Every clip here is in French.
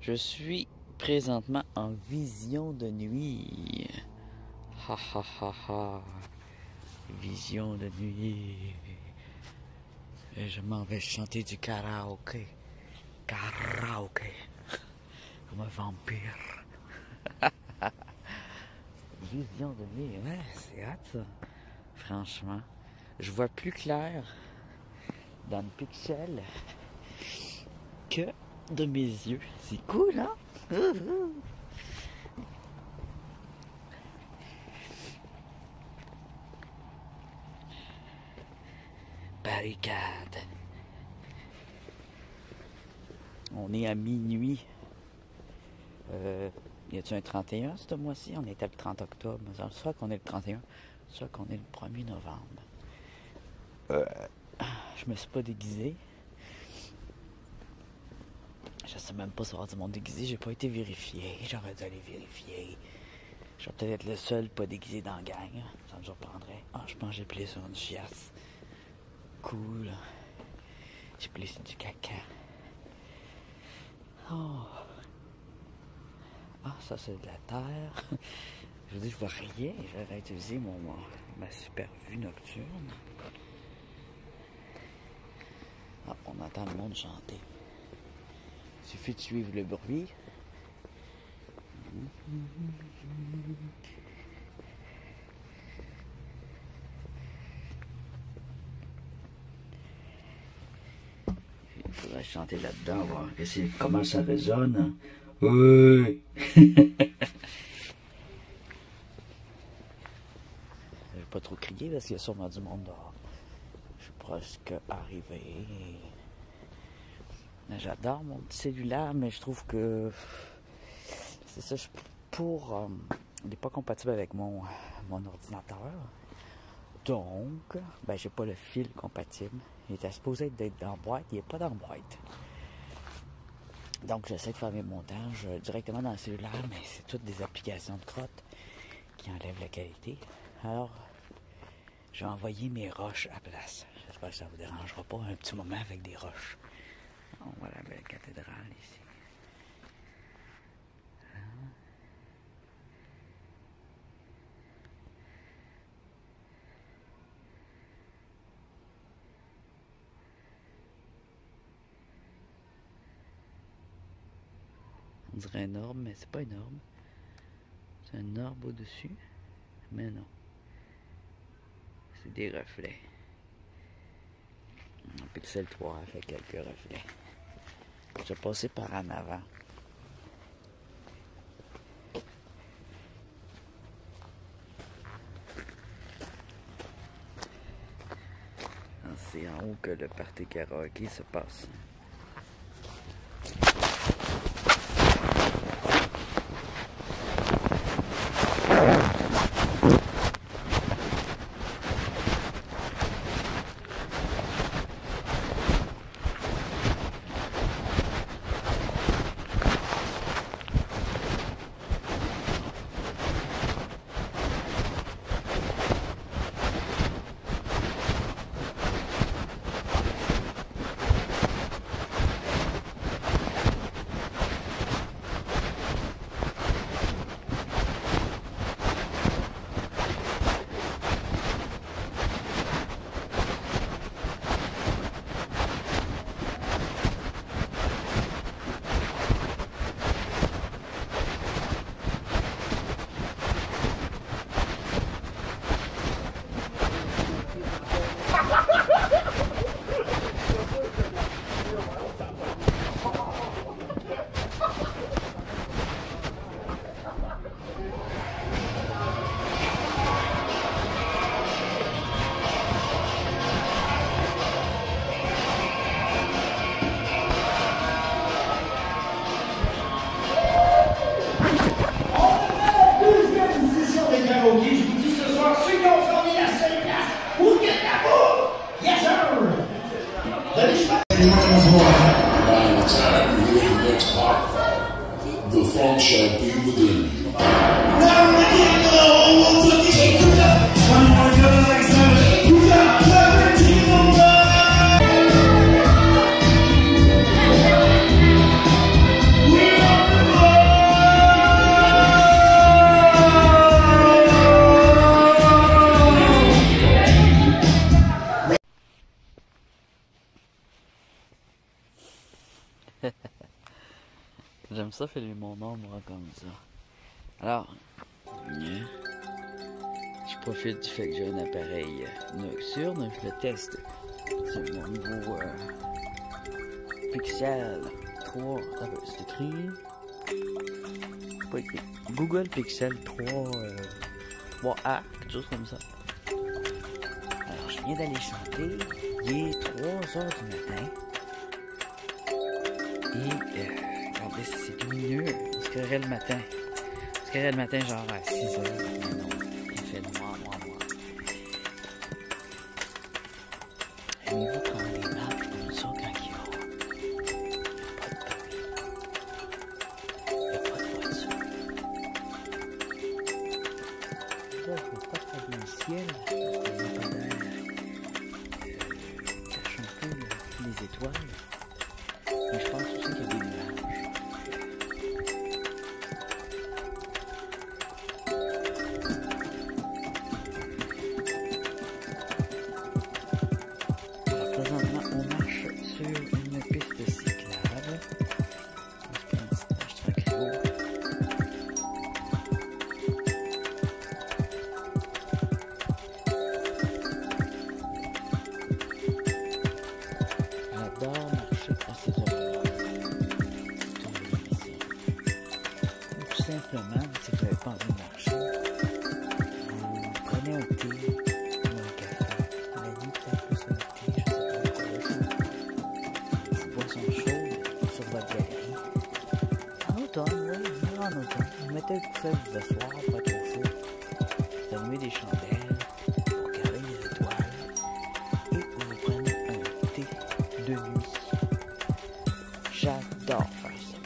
Je suis présentement en vision de nuit. Ha ha ha ha. Vision de nuit. Et je m'en vais chanter du karaoké. Karaoké. Comme un vampire. Vision de nuit. Ouais, c'est hâte ça. Franchement. Je vois plus clair dans le pixel que de mes yeux. C'est cool, hein? Barricade. On est à minuit. Y a-t-il un 31 ce mois-ci? On était le 30 octobre. Soit qu'on est le 31, soit qu'on est le 1er novembre. Je me suis pas déguisé. Je sais même pas si on va du monde déguisé. J'ai pas été vérifié. J'aurais dû aller vérifier. Je vais peut-être être le seul pas déguisé dans la gang. Ça me surprendrait. Ah, je pense que j'ai plié sur une chiasse. Cool. J'ai plié sur du caca. Oh. Ah, ça c'est de la terre. Je vous dis, je vois rien. J'aurais utilisé ma super vue nocturne. Ah, on entend le monde chanter. Il suffit de suivre le bruit. Il faudrait chanter là-dedans, voir comment ça résonne. Oui! Je vais pas trop crier parce qu'il y a sûrement du monde dehors. Je suis presque arrivé. J'adore mon petit cellulaire, mais je trouve que c'est ça, il n'est pas compatible avec mon ordinateur. Donc, ben j'ai pas le fil compatible. Il était supposé être dans la boîte, il n'est pas dans la boîte. Donc j'essaie de faire mes montages directement dans le cellulaire, mais c'est toutes des applications de crotte qui enlèvent la qualité. Alors, je vais envoyer mes roches à place. J'espère que ça ne vous dérangera pas un petit moment avec des roches. On voit la belle cathédrale ici. On dirait un orbe, mais c'est pas un orbe. C'est un orbe au-dessus. Mais non. C'est des reflets. Un Pixel 3 fait quelques reflets. Je vais passer par en avant. C'est en haut que le party karaoké se passe. The funk shall be within you. We are ça fait mon ombre comme ça. Alors, je profite du fait que j'ai un appareil nocturne. Je le teste sur mon nouveau Pixel 3. C'est écrit. Pas écrit. Google Pixel 3A, quelque chose comme ça. Alors, je viens d'aller chanter. Il est 3h du matin. Et, regardez, c'est lumineux. On se créerait le matin. On se créerait le matin, genre à 6h. Non, il fait noir. Aimez-vous prendre des marches comme ça quand il y a pas de bruit? Il n'y a pas de voiture. Là, je ne veux pas regarder le ciel. Il n'y a pas d'air. Cache un peu les étoiles. Mais je pense aussi qu'il y a des nuages. Alors, présentement, on marche sur une piste cyclable. On se prend une petite marche tranquille. J'adore marcher à ces endroits. Tout simplement, si vous n'avez pas envie de marcher, vous prenez un thé ou un café. La nuit, peut-être plus un thé, je sais pas quoi. Une boisson chaude sur votre galerie. En automne, oui, en automne. Vous mettez le coussin vous asseoir, pas trop chaud. Vous allumez des chandelles, vous regardez les étoiles et vous prenez un thé de nuit. J'adore faire ça.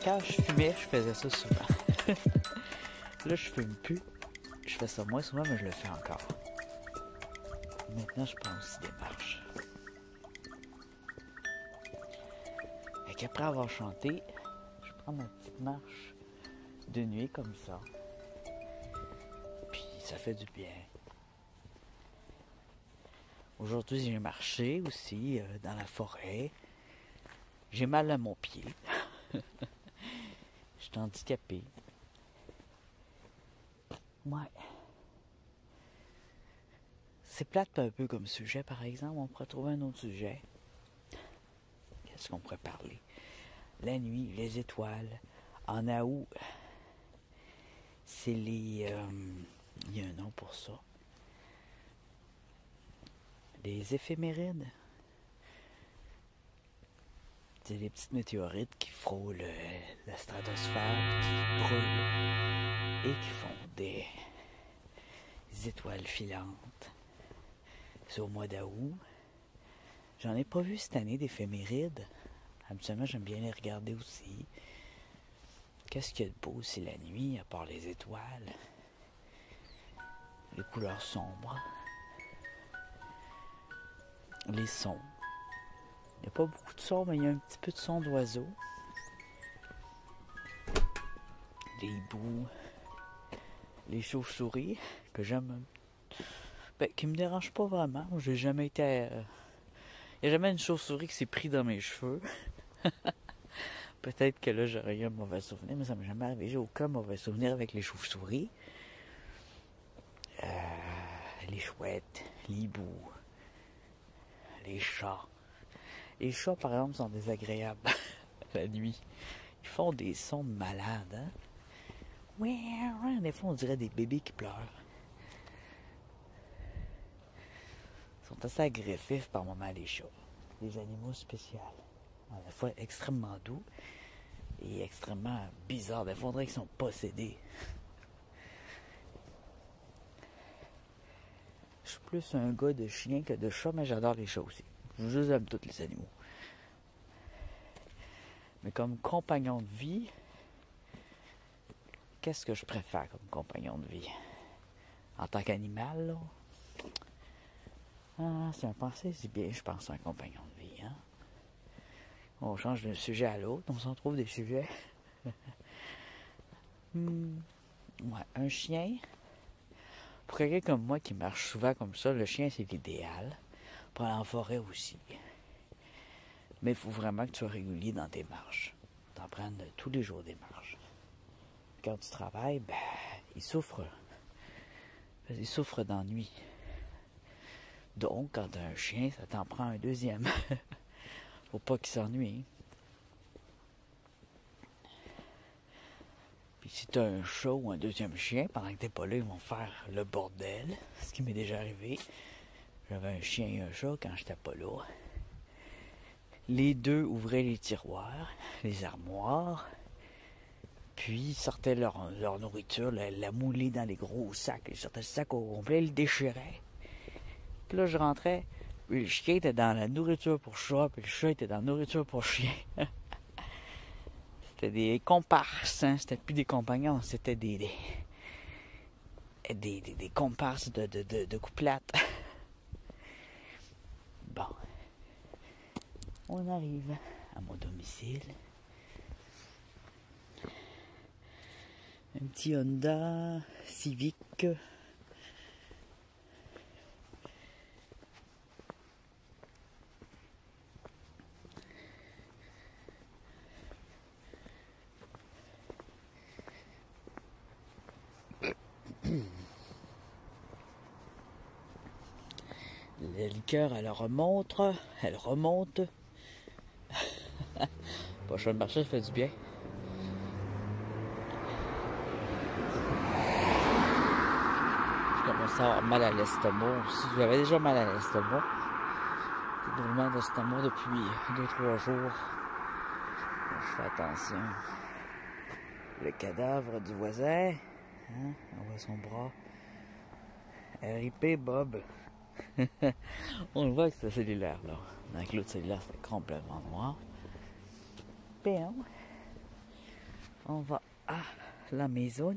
Quand je fumais, je faisais ça souvent. Là, je fume plus. Je fais ça moins souvent, mais je le fais encore. Maintenant, je prends aussi des marches. Et qu'après avoir chanté, je prends ma petite marche de nuit comme ça. Puis, ça fait du bien. Aujourd'hui, j'ai marché aussi dans la forêt. J'ai mal à mon pied. Je suis handicapé. Ouais. C'est plate un peu comme sujet, par exemple. On pourrait trouver un autre sujet. Qu'est-ce qu'on pourrait parler? La nuit, les étoiles. En août, c'est les... il y a un nom pour ça. Les éphémérides. C'est les petites météorites qui frôlent la stratosphère, qui brûlent et qui font des étoiles filantes. C'est au mois d'août. J'en ai pas vu cette année d'éphémérides. Habituellement, j'aime bien les regarder aussi. Qu'est-ce qu'il y a de beau aussi la nuit, à part les étoiles? Les couleurs sombres. Les sons. Il n'y a pas beaucoup de sons, mais il y a un petit peu de son d'oiseaux. Les hiboux. Les chauves-souris, que j'aime. Qui me dérangent pas vraiment. J'ai jamais été... Il n'y a jamais une chauve-souris qui s'est pris dans mes cheveux. Peut-être que là, j'aurais eu un mauvais souvenir, mais ça m'est jamais arrivé. J'ai aucun mauvais souvenir avec les chauves-souris. Les chouettes, les hiboux, les chats. Les chats, par exemple, sont désagréables la nuit. Ils font des sons de malades, hein? Oui, des fois, on dirait des bébés qui pleurent. Ils sont assez agressifs par moments, les chats. Des animaux spéciaux. À la fois extrêmement doux et extrêmement bizarres. Des fois, on dirait qu'ils sont possédés. Je suis plus un gars de chien que de chat, mais j'adore les chats aussi. Je aime tous les animaux. Mais comme compagnon de vie, qu'est-ce que je préfère comme compagnon de vie? En tant qu'animal, là? Ah, c'est un pensée, c'est bien, je pense, un compagnon de vie, hein? On change d'un sujet à l'autre, on s'en trouve des sujets. Ouais, un chien. Pour quelqu'un comme moi qui marche souvent comme ça, le chien, c'est l'idéal. Pour aller en forêt aussi. Mais il faut vraiment que tu sois régulier dans tes marches. tous les jours des marges. Quand tu travailles, ben, il souffre d'ennui. Donc, quand tu as un chien, ça t'en prend un deuxième. Faut pas qu'il s'ennuie. Puis si tu as un chat ou un deuxième chien, pendant que t'es pas là, ils vont faire le bordel. Ce qui m'est déjà arrivé. J'avais un chien et un chat quand j'étais pas là. Les deux ouvraient les tiroirs, les armoires, puis ils sortaient leur nourriture, la moulaient dans les gros sacs. Ils sortaient le sac au complet, ils le déchiraient. Puis là, je rentrais, puis le chien était dans la nourriture pour chat, puis le chat était dans la nourriture pour chien. C'était des comparses, hein? C'était plus des compagnons, c'était des comparses de couplate. Bon. On arrive à mon domicile. Un petit Honda Civic. La liqueur, elle remonte. Prochain marché, ça fait du bien. Je commence à avoir mal à l'estomac aussi. J'avais déjà mal à l'estomac. Des brûlements d'estomac depuis 2-3 jours. Donc, je fais attention. Le cadavre du voisin. Hein? On voit son bras. RIP Bob. On le voit que c'est cellulaire là. Avec l'autre cellulaire, c'est complètement noir. Bien. On va à la maison.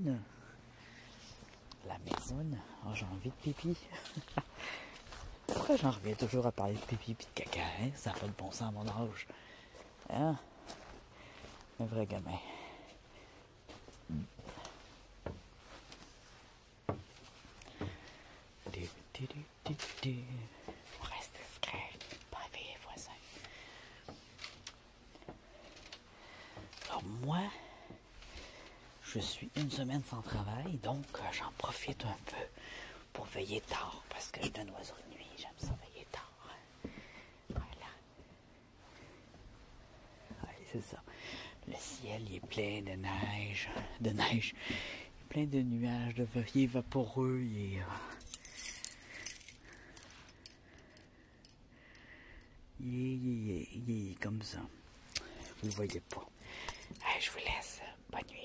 La maison. Oh, j'ai envie de pipi. Pourquoi j'en reviens toujours à parler de pipi et de caca, hein? Ça fait le bon sens à mon âge. Hein? Un vrai gamin. On reste discret. Pas réveiller les voisins. Alors moi, je suis une semaine sans travail, donc j'en profite un peu pour veiller tard, parce que je suis un oiseau de nuit, j'aime ça veiller tard. Voilà. Ouais, c'est ça. Le ciel, il est plein de neige. Il est plein de nuages, il est vaporeux, il est comme ça. Vous le voyez pas. Allez, je vous laisse. Bonne nuit.